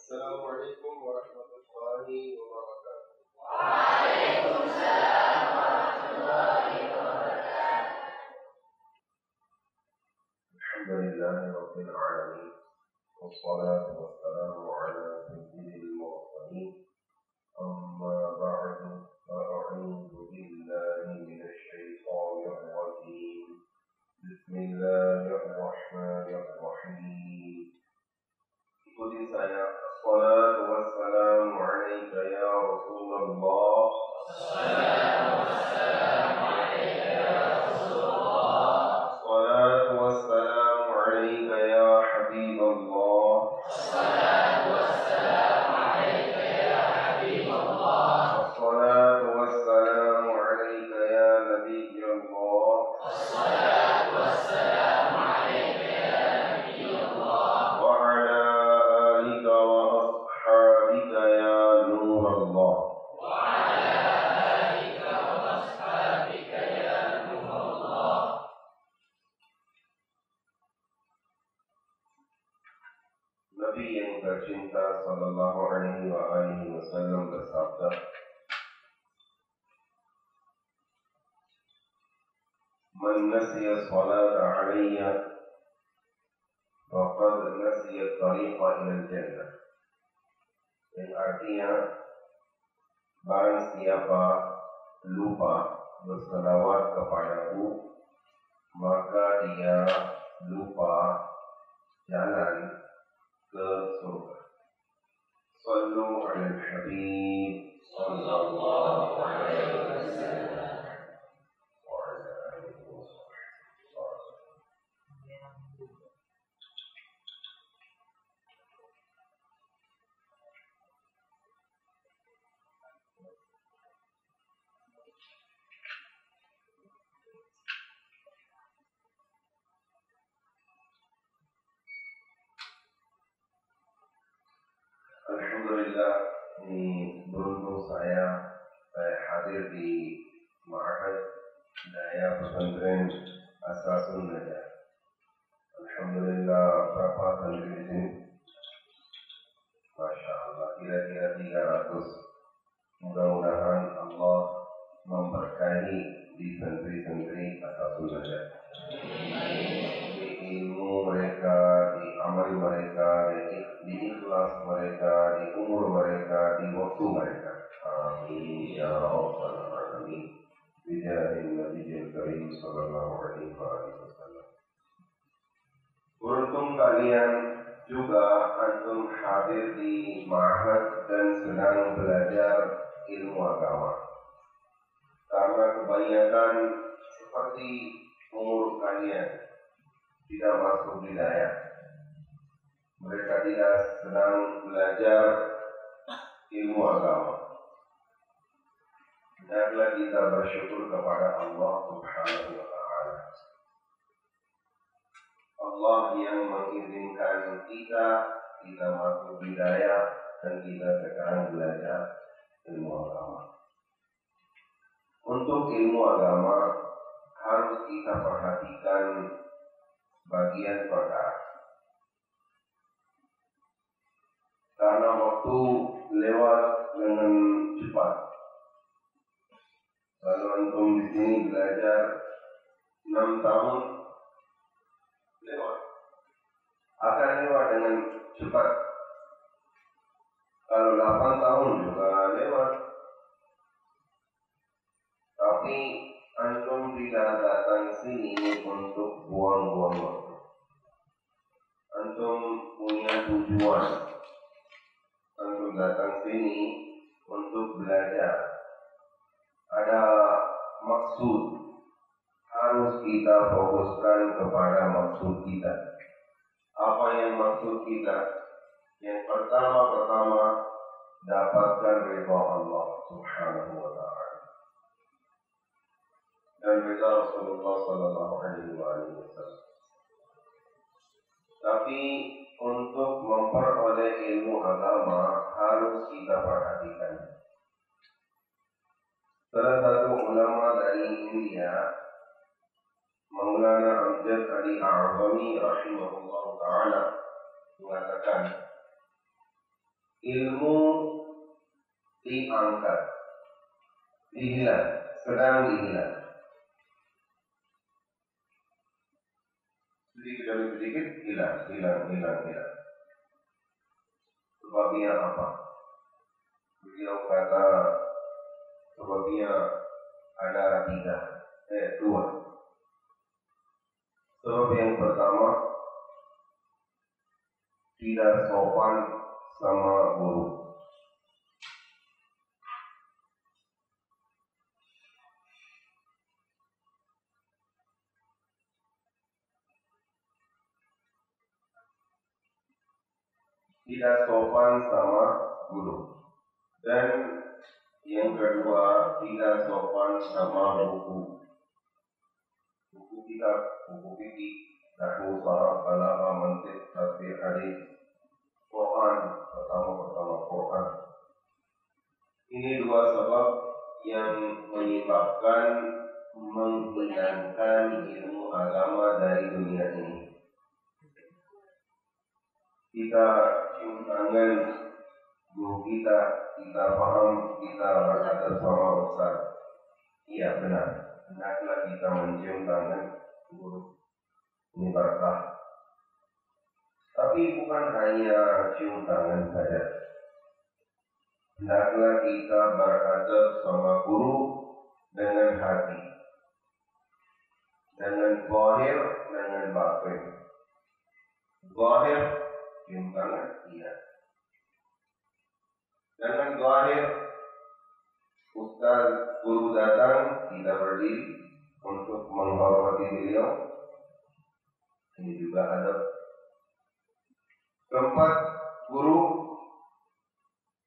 Assalamualaikum warahmatullahi wabarakatuh. Waalaikumsalam warahmatullahi wabarakatuh. Alhamdulillahi rabbil alamin. Wassalatu wassalamu ala sayyidil mursalin. Amma ba'du. A'udzu billahi minasy syaithanir rajim. Bismillahirrahmanirrahim. Ikuti saya. Assalatu wassalamu alaika ya Rasulullah. Assalatu wassalamu alaika ya Rasulullah. Assalatu wassalamu alaika ya Habiballah. Assalatu wassalamu alaika ya Habiballah. Assalatu wassalamu alaika ya Nabiyallah. Assalatu wassalamu alaika ya Nabiyallah. Wa ala alika wa ashabika ya Nurallah. Wa ala alika wa ashabika ya Nurallah. Nabi yang tercinta sallallahu alaihi wa alihi wasallam bersabda, "Man nasiya salata alayya faqad nasiya tariqa ila jannah." Yang artinya, barang siapa lupa berselawat kepadaku, maka dia lupa jalan ke surga. Sallu ala al-habib Sallallahu alaihi wasallam. wa ala alihi wa sahbihi. Alhamdulillah, ini beruntung saya hadir di Ma'had Daya Pesantren Asasun Najah. Alhamdulillah, berapa santri di sini? Masya Allah, kira-kira 300. Mudah-mudahan Allah memberkahi di santri-santri Asasun Najah. Di ilmu mereka, di amal mereka, di ikhlas mereka, di umur mereka, di waktu mereka. Amin ya rabbal alamin. Bijahin Nabiyil Karim sallallahu alaihi wasallam. Beruntung kalian juga antum hadir di ma'had dan sedang belajar ilmu agama. Karena kebanyakan seperti umur kalian tidak masuk hidayah. Mereka tidak sedang belajar ilmu agama. Hendaklah kita bersyukur kepada Allah Subhanahu wa Ta'ala. Allah yang mengizinkan kita masuk hidayah dan kita sekarang belajar ilmu agama. Untuk ilmu agama harus kita perhatikan bagian perkara. Karena waktu lewat dengan cepat. Kalau antum di sini belajar 6 tahun, lewat. Akan lewat dengan cepat. Kalau 8 tahun juga lewat. Tapi antum tidak datang sini untuk buang-buang waktu. Antum punya tujuan. Antum datang sini untuk belajar. Ada maksud. Harus kita fokuskan kepada maksud kita. Apa yang maksud kita? Yang pertama dapatkan ridha Allah Subhanahu wa Ta'ala dan ridha Rasulullah sallallahu alaihi wasallam. Tapi untuk memperoleh ilmu agama harus kita perhatikan. Salah satu ulama dari India, Maulana Amjad Ali A'zami rahimahullah ta'ala, mengatakan, ilmu diangkat, dihilang, sedang dihilang. Sedikit demi sedikit hilang. Sebabnya apa? Beliau kata sebabnya ada dua. Sebab yang pertama, tidak sopan sama guru. Tidak sopan sama guru. Dan yang kedua, tidak sopan sama buku. Buku kita, buku fikih, nahwu, saraf, balaghah, mantiq, tafsir, hadis, Quran, pertama Quran. Ini dua sebab yang menyebabkan menghilangkan ilmu agama dari dunia ini. Kita cium tangan guru kita paham, kita berkata sama Ustaz. Iya benar, hendaklah kita mencium tangan guru. Ini berkah. Tapi bukan hanya cium tangan saja. Hendaklah kita beradab sama guru dengan hati, dengan zahir, dengan batin. Zahir, cium tangan, iya. Dengan zahir, Ustaz guru datang, kita berdiri untuk menghormati beliau. Ini juga adab. Tempat guru,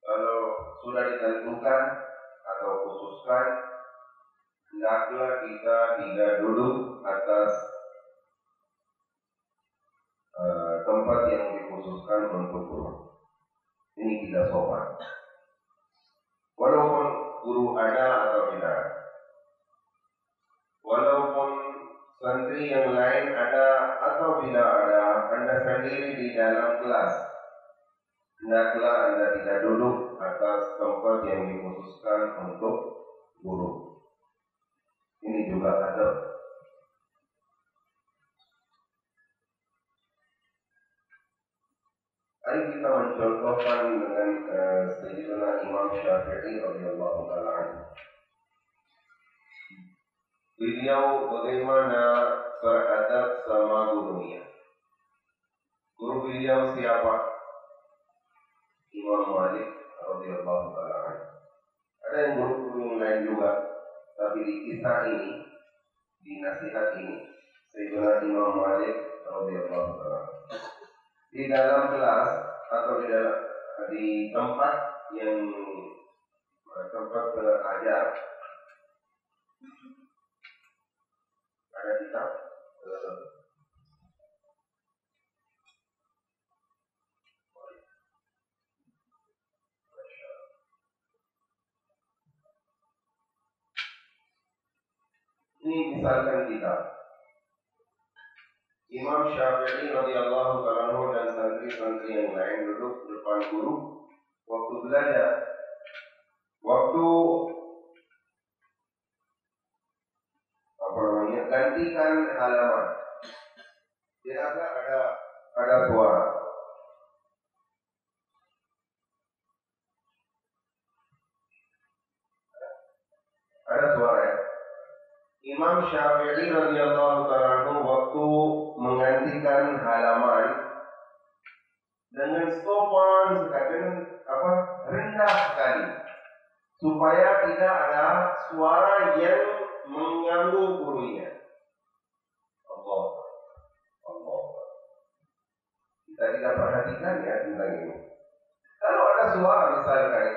kalau sudah ditentukan atau khususkan, hendaklah kita tidak duduk atas tempat yang dikhususkan untuk guru. Ini tidak sopan. Walaupun guru ada atau tidak, walaupun santri yang lain ada atau tidak ada, Anda sendiri di dalam kelas, hendaklah Anda tidak duduk atas tempat yang dikhususkan untuk guru. Ini juga adab. Mari kita mencontohkan dengan Sayyidina Imam Syafi'i radhiyallahu ta'ala anhu. Beliau bagaimana beradab sama gurunya. Guru beliau siapa? Imam Malik radhiyallahu ta'ala anhu. Ada yang guru yang lain juga, tapi di kisah ini, di nasihat ini, Sayyidina Imam Malik radhiyallahu ta'ala anhu. Di dalam kelas atau di tempat yang tempat belajar ada kitab ini, misalkan kitab Imam Syafi'i radhiyallahu ta'ala anhu dan santri-santri yang lain duduk depan guru waktu belajar, waktu gantikan halaman. Tidak ada suara. Ada suara ya. Imam Syafi'i radhiyallahu ta'ala anhu waktu menggantikan halaman dengan sopan sekali, rendah sekali, supaya tidak ada suara yang mengganggu gurunya. Allah. Kita tidak perhatikan ya tentang ini. Kalau ada suara misalkan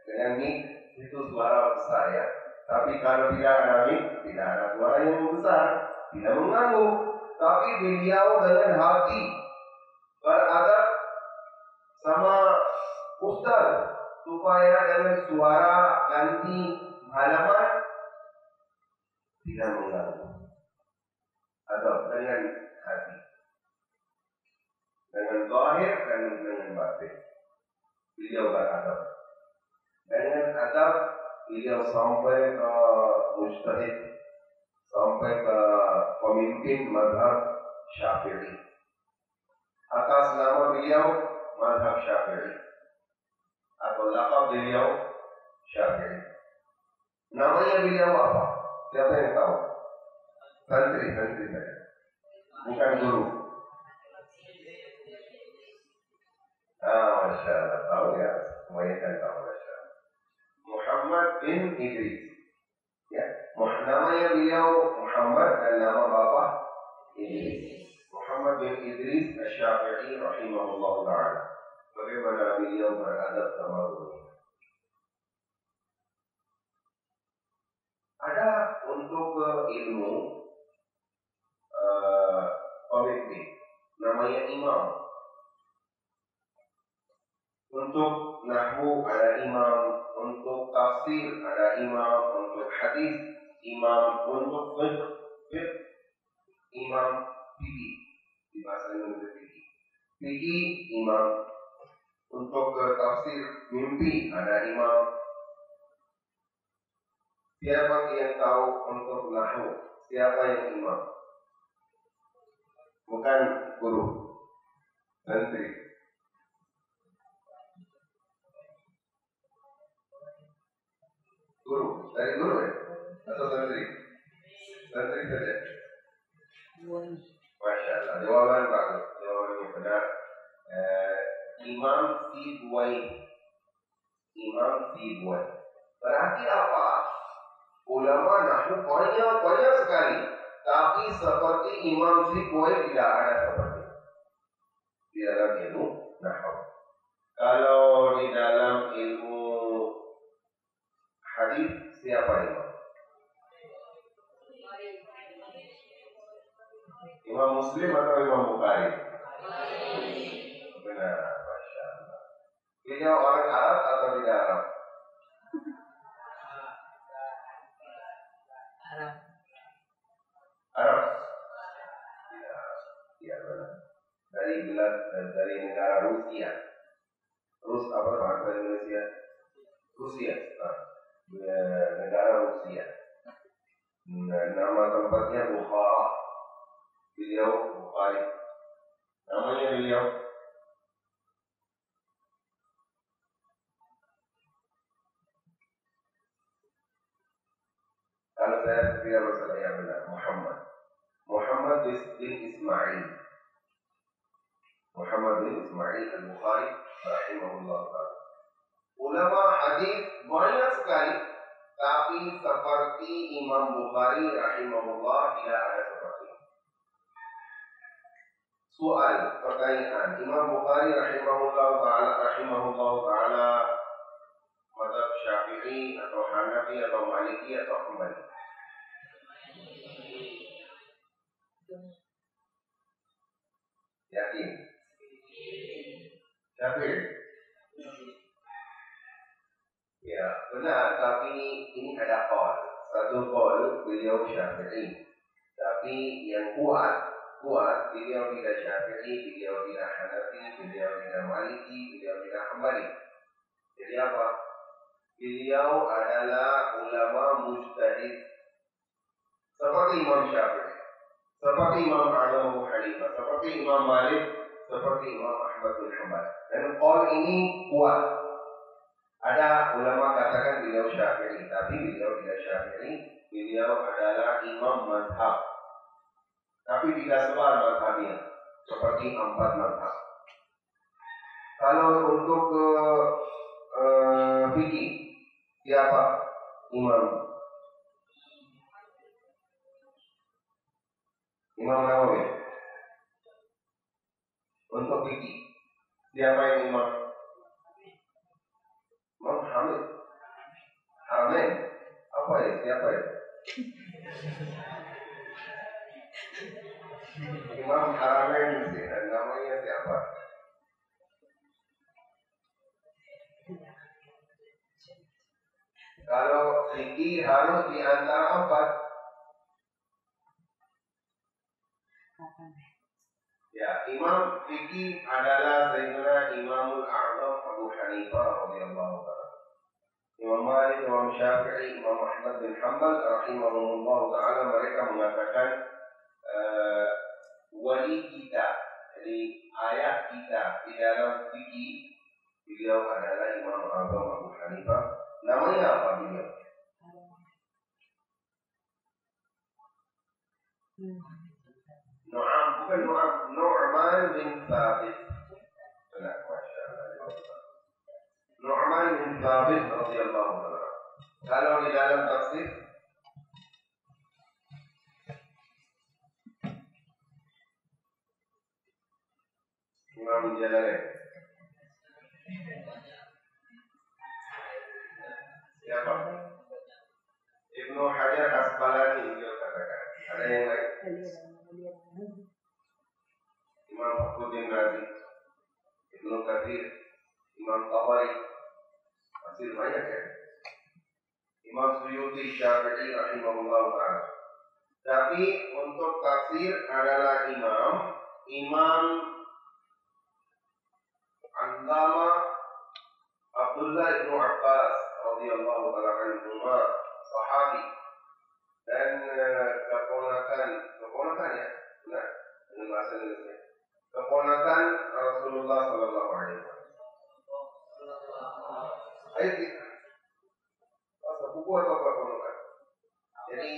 dengan mic, itu suara besar ya. Tapi kalau tidak ada mic, tidak ada suara yang besar, tidak mengganggu. Tapi beliau dengan hati beradab sama ustaz supaya dengan suara ganti halaman tidak mengganggu. Atau dengan hati, dengan zahir dan dengan batin. Beliau beradab. Dengan adab beliau sampai ke mujtahid, sampai ke pemimpin mazhab Syafi'i. Atas nama beliau mazhab Syafi'i atau laqab beliau Syafi'i. Namanya beliau apa? Siapa yang tahu? Santri saja. Bukan guru. Masya Allah, tahu ya, semuanya kan tahu, Masya Allah. Muhammad bin Idris. Ya, namanya beliau Muhammad dan nama bapak Idris. Muhammad bin Idris Asy-Syafi'i rahimahullah ta'ala. Bagaimana beliau beradab sama gurunya? Ada untuk ilmu pemimpin, namanya imam. Untuk nahwu ada imam, untuk tafsir ada imam, untuk hadis imam, untuk fiqh imam, fikih di bahasa Indonesia fikih imam, untuk tafsir mimpi ada imam. Siapa yang tahu untuk nahwu? Siapa yang imam? Bukan guru, santri. Guru, dari guru ya? Atau santri? Santri saja. Masya Allah, jawaban bagus, jawaban yang benar. Imam Sidwai. Berarti apa? Ulama nahwu banyak sekali, tapi seperti Imam Sidwai tidak ada seperti di dalam ilmu nahwu. Kalau di dalam ilmu hadis siapa imam? Imam Muslim atau Imam Bukhari? Benar, Masya Allah. Beliau orang Arab atau tidak Arab? Arab. Ya, benar. Dari negara Rusia. Apa bahasa Indonesia? Rusia. Negara Rusia. Nama tempatnya Bukhara. Beliau Bukhari. Namanya beliau kalau saya tidak bersalah yang benar, Muhammad bin Ismail Al-Bukhari rahimahullah ta'ala. Ulama hadis banyak sekali, tapi seperti Imam Bukhari rahimahullah tidak ada seperti ini. Soal, pertanyaan, Imam Bukhari rahimahullah ta'ala mazhab Syafi'i atau Hanafi atau Maliki atau Hambali? Yakin? Syafi'i? Ya, benar, tapi ini ada qaul. Satu qaul beliau Syafi'i. Tapi yang kuat beliau tidak Syafi'i, beliau tidak Hanafi, beliau tidak Maliki, beliau tidak Hambali. Jadi apa? Beliau adalah ulama mujtahid seperti Imam Syafi'i, seperti Imam Abu Hanifah, seperti Imam Malik, seperti Imam Ahmad bin Hanbal. Dan qaul ini kuat. Ada ulama katakan beliau Syafi'i, tapi beliau tidak Syafi'i, beliau adalah imam mazhab. Tapi tidak sebar mazhabnya, seperti 4 mazhab. Kalau untuk fikih, siapa imam? Imam Nawawi. Untuk fikih, siapa yang imam? Imam Hamid. Amin. Apa ya? Siapa ya? Imam Haramain sih, dan namanya siapa? Kalau fikih harus di antara 4. Ya, Imam fikih adalah Sayyidina Imamul A'zam Abu Hanifah radhiyallahu taala. Imam Malik, Imam Syafi'i, Imam Ahmad bin Hanbal rahimahumullah taala mereka mengatakan wali kita, jadi ayah kita di dalam fikih beliau adalah Imam A'zam Abu Hanifah. Namanya apa beliau? Bukan Nu'man bin Thabit. Benar, Masya Allah. Nu'man bin Thabit radhiyallahu anhu. Kalau di dalam tafsir Imam Jalalain. Siapa? Ibnu Hajar Asqalani beliau katakan. Ada yang lain? Imam Fakhruddin Razi, Ibnu Katsir, Imam Tabari, masih banyak ya. Imam Suyuti, Syafi'i rahimahullah ta'ala. Tapi untuk tafsir adalah Imam Allama Abdullah ibnu Abbas radhiyallahu ta'ala anhuma, sahabi dan keponakan ya, benar dengan bahasa Indonesia. Keponakan Rasulullah sallallahu alaihi wasallam. Ayo kita sepupu atau keponakan. Jadi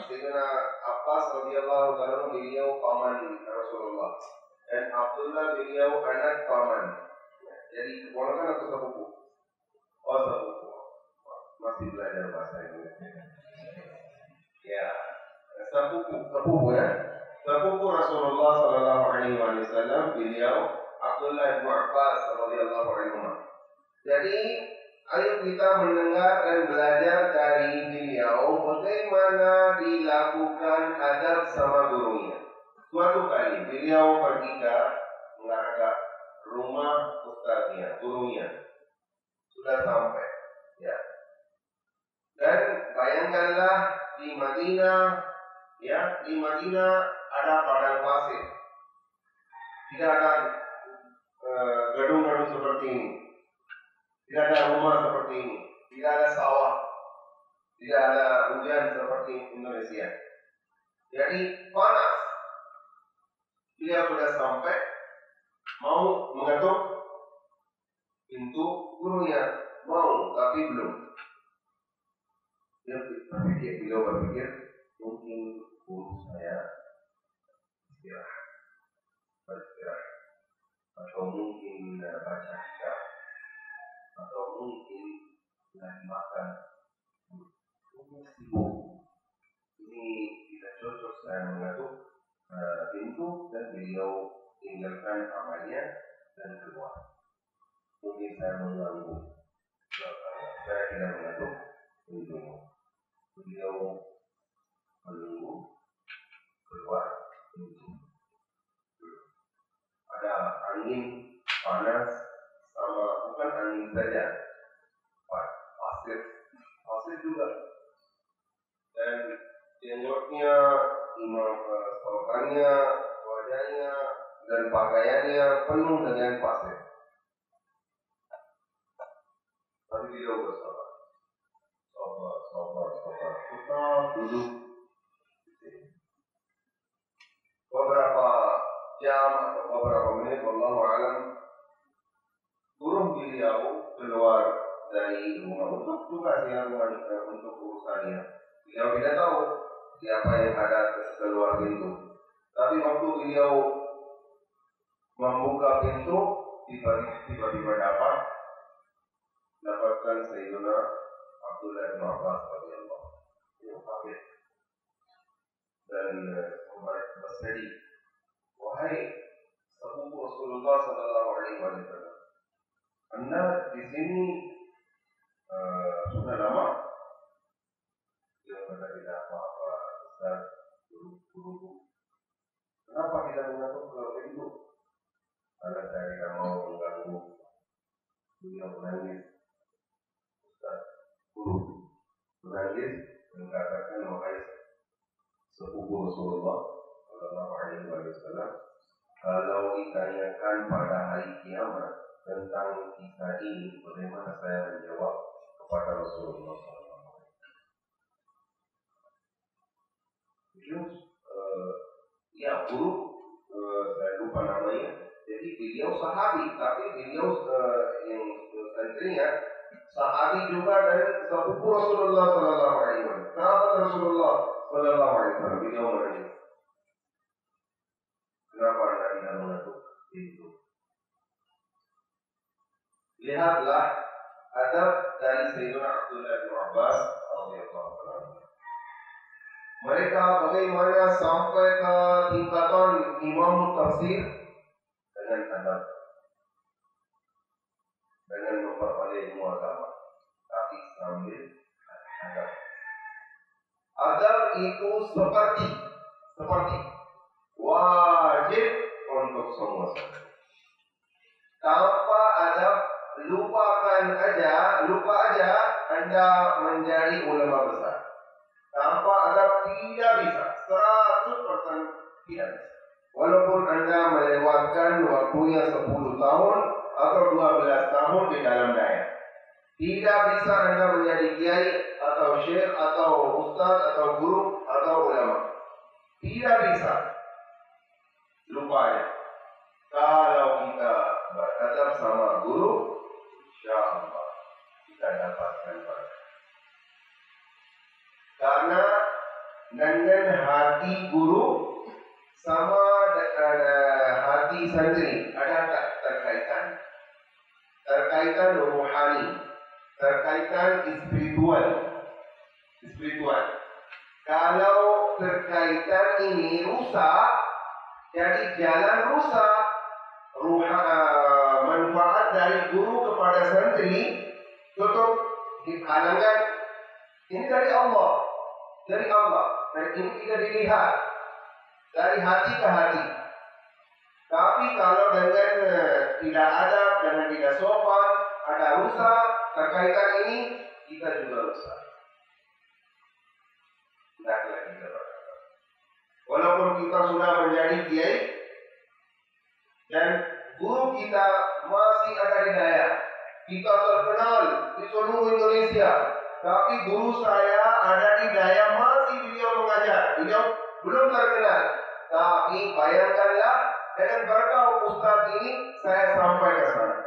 Sayyidina Abbas radhiyallahu ta'ala beliau paman Rasulullah dan Abdullah beliau anak paman. Jadi keponakan atau sepupu? Oh, sepupu. Masih belajar bahasa Indonesia. Ya, sepupu ya. Sepupu Rasulullah sallallahu alaihi wasallam beliau Abdullah bin Abbas radhiyallahu anhu. Jadi ayo kita mendengar dan belajar dari beliau bagaimana dilakukan adab sama gurunya. Suatu kali beliau pergi ke rumah ustaznya, gurunya. Sudah sampai, ya. Dan bayangkanlah di Madinah ada padang pasir. Tidak ada gedung-gedung seperti ini. Tidak ada rumah seperti ini. Tidak ada sawah. Tidak ada hujan seperti Indonesia. Jadi panas. Dia sudah sampai, mau mengetuk pintu gurunya. Mau, tapi belum. Beliau berpikir, mungkin guru saya beristirahat, atau mungkin baca kitab, atau mungkin lagi makan. Mungkin sibuk. Ini tidak cocok saya mengetuk pintu dan beliau tinggalkan amalnya dan keluar. Mungkin saya mengganggu. Saya tidak mengetuk pintu. Beliau menunggu keluar pintu. Ada angin panas sama, bukan angin saja, pasir juga. Dan jenggotnya, sorotannya, wajahnya, dan pakaiannya penuh dengan pasir. Tapi beliau bersabar. Tetap duduk. Beberapa jam atau beberapa menit, wallahu a'lam, burung beliau keluar dari rumah untuk tugas yang untuk urusannya. Beliau tidak tahu siapa yang ada keluar pintu. Tapi waktu beliau membuka pintu, tiba-tiba dapatkan Sayyidina Abdullah bin Abbas radhiyallahu anhu kaget dan bersedih. Wahai sepupu Rasulullah sallallahu alaihi wasallam, Anda di sini sudah lama? Dia kata tidak apa-apa, Ustaz, guru. Kenapa tidak mengatur ke pintu? Karena saya tidak mau mengganggu. Beliau menangis. Ustaz, guru menangis mengatakan, wahai sepupu Rasulullah sallallahu alaihi wasallam, Kalau ditanyakan pada hari kiamat tentang kisah ini, bagaimana saya menjawab kepada Rasulullah SAW? Ya guru, saya lupa namanya. Jadi beliau sahabi, tapi beliau yang santrinya sahabi juga dari sepupu Rasulullah Sallallahu Alaihi Wasallam. Sahabat Rasulullah Sallallahu Alaihi Wasallam. Beliau menanya, kenapa anda tidak mengatuk itu? Lihatlah adab dari Sayyidina Abdullah bin Abbas radhiyallahu anhu. Mereka bagaimana sampai ke tingkatan imam tafsir dengan adab, dengan memperoleh ilmu agama, tapi sambil adab. Adab itu seperti wajib untuk semua. Tanpa adab, lupa aja Anda menjadi ulama besar. Tanpa adab tidak bisa, 100% tidak bisa. Walaupun Anda melewatkan waktunya 10 tahun atau 12 tahun di dalam daerah, tidak bisa Anda menjadi kiai atau syekh atau ustaz atau guru atau ulama. Tidak bisa. Lupa aja. Kalau kita beradab sama guru, insyaallah kita dapatkan berkah. Karena dengan hati guru sama hati santri ada terkaitan rohani, terkaitan spiritual. Kalau terkaitan ini rusak, jadi jalan rusak, manfaat dari guru kepada santri tutup dihalangan. Ini dari Allah, dan ini tidak dilihat dari hati ke hati. Tapi kalau dengan tidak adab, dengan tidak sopan, ada rusak terkaitan ini, kita juga rusak. Tidaklah kita berkata, walaupun kita sudah menjadi kiai dan guru kita masih ada di daerah, kita terkenal di seluruh Indonesia, tapi guru saya ada di daerah masih beliau mengajar, beliau belum terkenal. Tapi bayangkanlah dengan berkah ustaz ini saya sampai ke sana.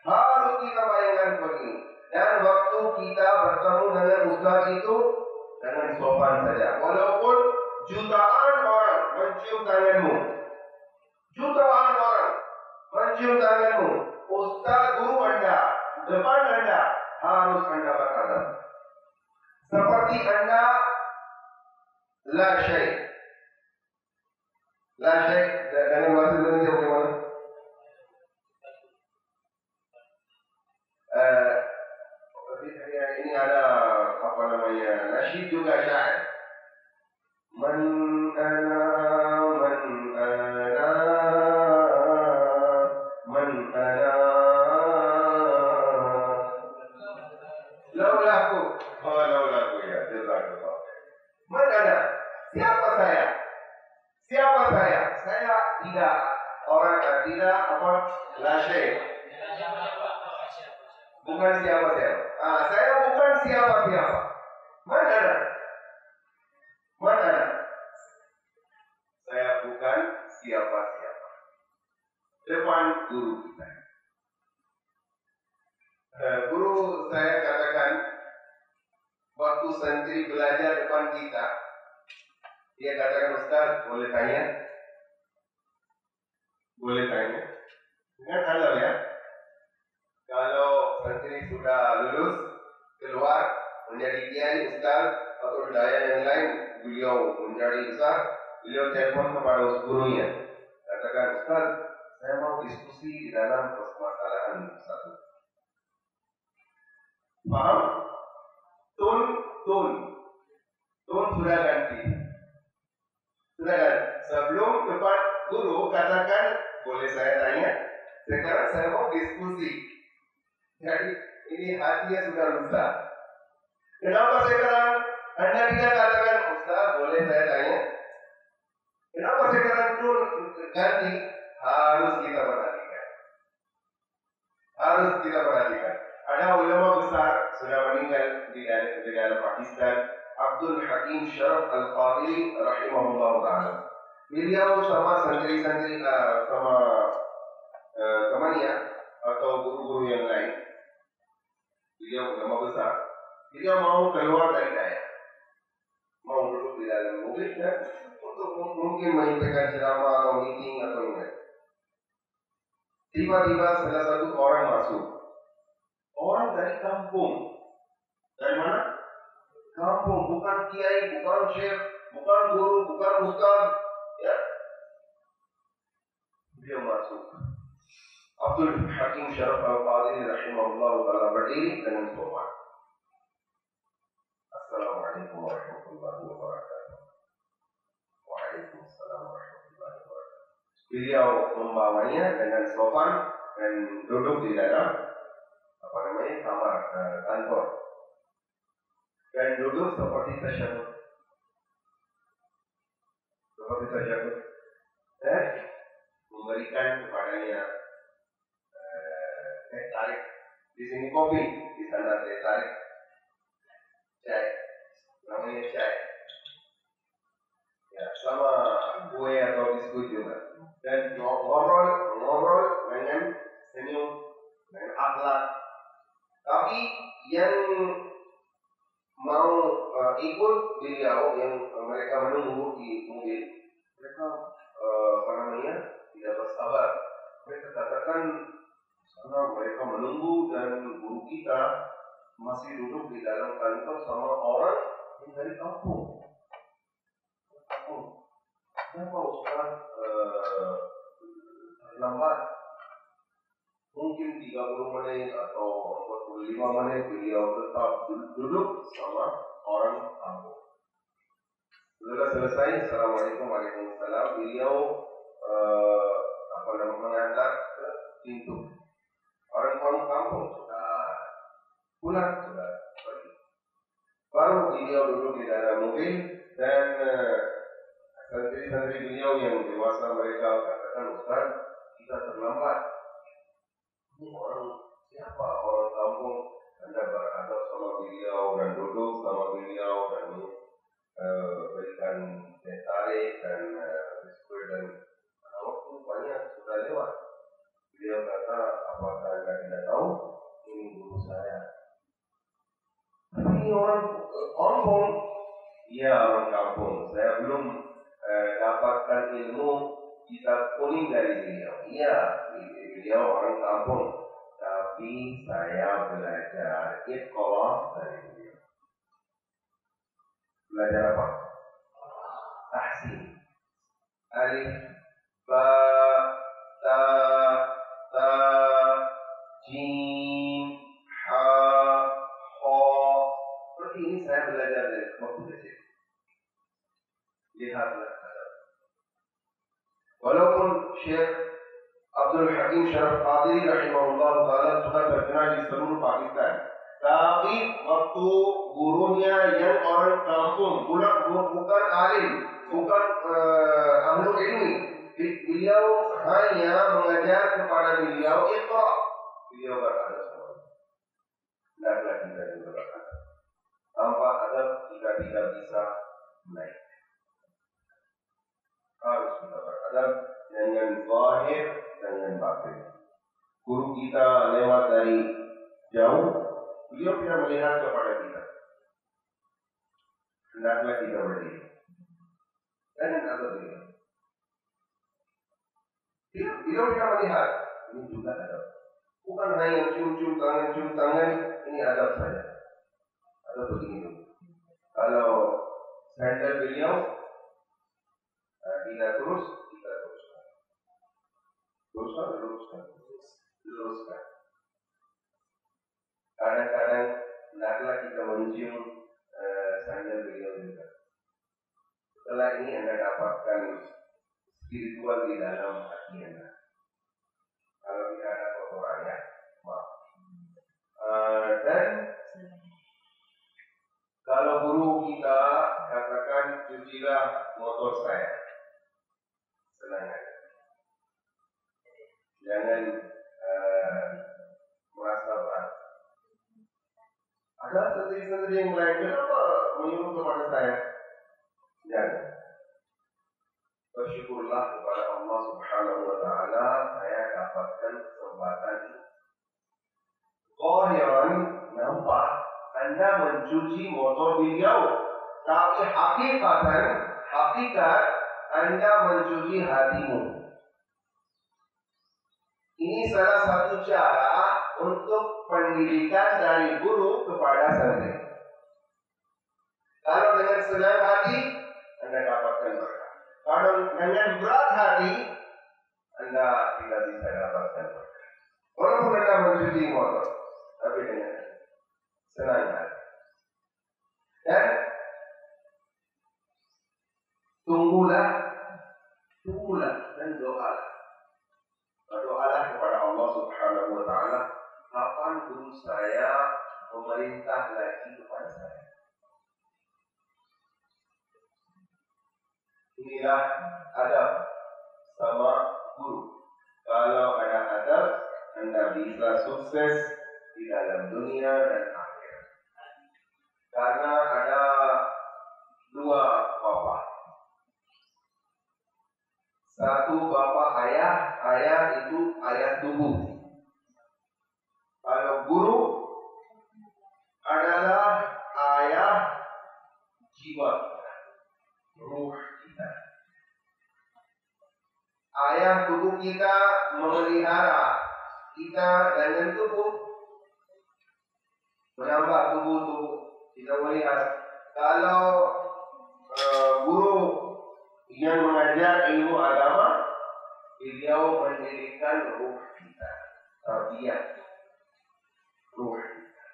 Harus kita bayangkan begini. Dan waktu kita bertemu dengan ustaz itu dengan sopan saja. Walaupun jutaan orang mencium tanganmu, ustaz guru Anda, depan Anda, harus Anda beradab. Seperti Anda la syai' dalam bahasa Indonesia bagaimana? Ini ada apa namanya, nasyid juga syair. Man ana laulaku ya jazakallah. Man ana, siapa saya? Saya tidak orang tidak apa la syai'. Bukan siapa-siapa. Saya bukan siapa-siapa. Mana? Saya bukan siapa-siapa. Depan guru kita. Guru saya katakan, waktu santri belajar depan kita, dia katakan, Ustaz, boleh tanya? Dengan halal ya. Kalau santri sudah lulus, keluar menjadi kiai, ustaz atau daya yang lain, beliau menjadi besar, beliau telepon kepada gurunya, katakan, Ustaz, saya mau diskusi di dalam permasalahan satu. Paham? Tun sudah ganti. Sebelum depan guru katakan, boleh saya tanya? Sekarang saya mau diskusi. Jadi ini hatinya sudah rusak. Kenapa sekarang Anda tidak katakan, Ustaz, boleh saya tanya? Kenapa sekarang ganti, harus kita perhatikan. Harus kita perhatikan. Ada ulama besar sudah meninggal di dalam Pakistan, Abdul Hakim Sharaf Al-Qadiri rahimahullah ta'ala. Beliau sama santri-santri sama temannya atau guru-guru yang lain, beliau ulama besar. Beliau mau keluar dari daerah, mau duduk di dalam mobil dan untuk mungkin menyampaikan ceramah atau meeting atau lain. Tiba-tiba salah satu orang masuk. Orang dari kampung. Dari mana? Kampung, bukan kiai, bukan syekh, bukan guru, bukan ustaz, ya. Dia masuk. Abdul Hakim Sharaf Al-Qadiri rahimahullah ta'ala berdiri dengan sopan. Assalamualaikum warahmatullahi wabarakatuh. Waalaikumsalam warahmatullahi wabarakatuh. Beliau membawanya dengan sopan dan duduk di dalam kamar kantor. Dan duduk seperti tasyahud. Dan memberikan kepadanya teh tarik. Di sini kopi, di sana teh tarik. Chai, namanya chai. Ya, sama kue atau biskut juga. Dan ngobrol dengan senyum, dengan akhlak. Tapi yang mau ikut beliau, yang mereka menunggu di mobil, mereka tidak bersabar. Mereka katakan karena mereka menunggu dan guru kita masih duduk di dalam kantor sama orang yang dari kampung. Kenapa Ustaz terlambat? Mungkin 30 menit atau 45 menit beliau tetap duduk sama orang kampung. Sudah selesai, Assalamualaikum warahmatullahi wabarakatuh. Beliau mengantar ke pintu. Orang kampung sudah pulang, sudah pergi. Baru beliau duduk di dalam mobil dan santri-santri beliau yang dewasa mereka katakan, Ustaz, kita terlambat. Ini orang siapa? Orang kampung. Anda beradab sama beliau dan duduk sama beliau dan berikan teh tarik dan biskut dan waktu banyak sudah lewat. Beliau kata, apakah Anda tidak tahu? Ini guru saya. Tapi ini orang kampung. Iya, orang kampung. Saya belum dapatkan ilmu kitab kuning dari beliau. Iya, beliau orang kampung. Tapi saya belajar iqra dari beliau. Belajar apa? Tahsin. Alif, ba, ta, jim, ha, kha. Seperti ini saya belajar dari waktu kecil. Lihatlah. Walaupun Syekh Abdul Hakim Sharaf Qadiri rahimahullah ta'ala sudah terkenal di seluruh Pakistan, tapi waktu gurunya yang orang kampung, bukan alim, bukan ahli ilmi, beliau hanya mengajar kepada beliau iqra. Beliau berkata semua. Hendaklah kita juga berkata, tanpa adab kita tidak bisa naik. Harus kita beradab dengan zahir dan dengan batin. Guru kita lewat dari jauh, beliau tidak melihat kepada kita. Hendaklah kita berdiri. Jangan adab beliau. Beliau tidak melihat. Ini juga adab. Bukan hanya cium tangan, ini adab saja. Adab begini dulu. Kalau sandal beliau tidak terus, kita teruskan. Luruskan. Kadang-kadang hendaklah kita mencium sandal beliau juga. Setelah ini Anda dapatkan spiritual di dalam hati Anda. Kalau tidak ada kotorannya, maaf. Dan kalau guru kita katakan, cucilah motor saya, senang aja. Jangan merasa berat. Ada sendiri-sendiri yang lain, kenapa menyuruh kepada saya? Jangan. Bersyukurlah kepada Allah Subhanahu wa Ta'ala, saya dapatkan kesempatan ini. Zahiran nampak Anda mencuci motor beliau, tapi hakikat Anda mencuci hatimu. Ini salah satu cara untuk pendidikan dari guru kepada santri. Kalau dengan senang hati, Anda dapatkan berkah. Kalau dengan berat hati, Anda tidak bisa dapatkan berkah. Walaupun Anda mencuci motor, tapi dengan senang hati. Dan tunggulah dan doalah. Berdoalah kepada Allah Subhanahu wa Ta'ala, kapan guru saya memerintah lagi kepada saya. Inilah adab sama guru. Kalau ada adab, Anda bisa sukses di dalam dunia dan akhirat. Karena ada dua bapak. Satu bapak ayah itu ayah tubuh. Kalau guru adalah ayah jiwa, ruh kita. Ayah tubuh kita memelihara kita dengan tubuh, menambah tubuh kita melihara. Kalau guru yang mengajar ilmu agama, beliau mendirikan ruh kita, tarbiyah ruh kita.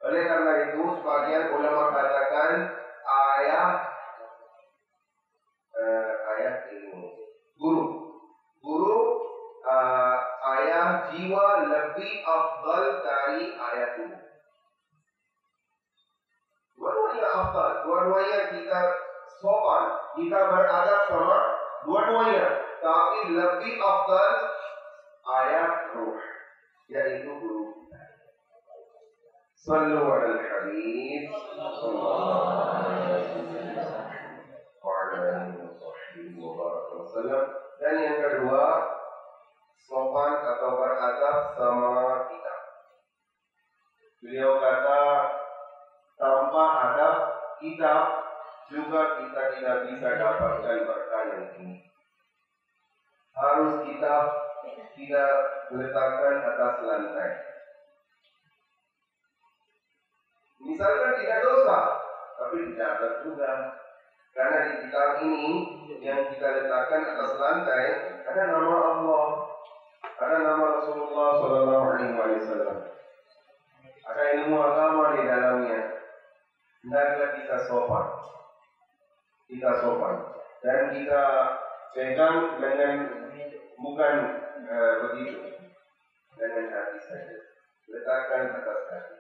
Oleh karena itu, sebagian ulama katakan ayah ilmu, guru ayah jiwa lebih afdal dari ayah tubuh. Dua-duanya afdal, dua-duanya kita sopan, kita beradab sama dua-duanya, tapi lebih afdal ayat ruh, yaitu guru kita. Sallu ala al-habib sallallahu alaihi wasallam. Dan yang kedua, sopan atau beradab sama kita. Beliau kata, tanpa adab kita juga kita tidak bisa dapatkan berkah yang ini. Harus kita tidak letakkan atas lantai. Misalkan tidak dosa, tapi tidak ada juga. Karena di kitab ini yang kita letakkan atas lantai ada nama Allah, ada nama Rasulullah Sallallahu Alaihi Wasallam, ada ilmu agama di dalamnya. Hendaklah kita sopan. Dan kita pegang dengan bukan begitu, dengan hati saja, letakkan atas hati,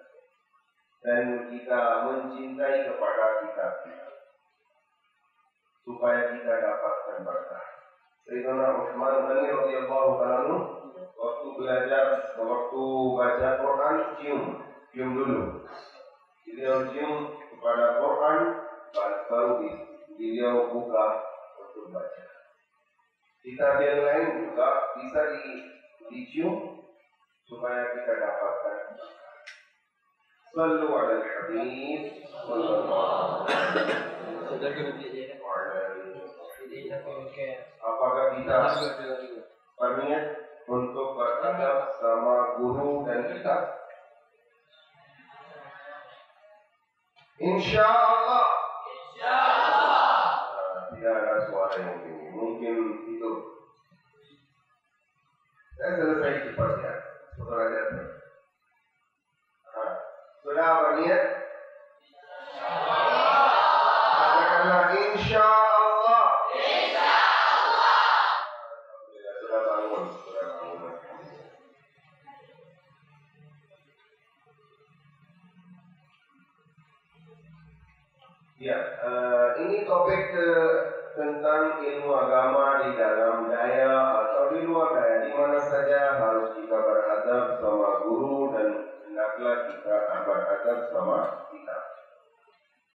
dan kita mencintai kepada kita supaya kita dapatkan berkah. Sayyidina Utsman bin radhiyallahu anhu waktu baca Quran cium dulu. Beliau cium kepada Quran, baru beliau buka untuk baca. Kitab yang lain juga bisa dicium supaya kita dapatkan. Sallu ala al-habib sallallahu alaihi wasallam. Apakah kita berniat untuk beradab sama guru dan kita? Insya Allah. Tidak ada suara yang tinggi. Mungkin itu. Saya selesai cepat ya. Sudah berniat? Katakanlah insya Allah. Sudah bangun. Ya, ini topik tentang ilmu agama di dalam daya atau di luar daya, di mana saja hendaklah kita amal adab sama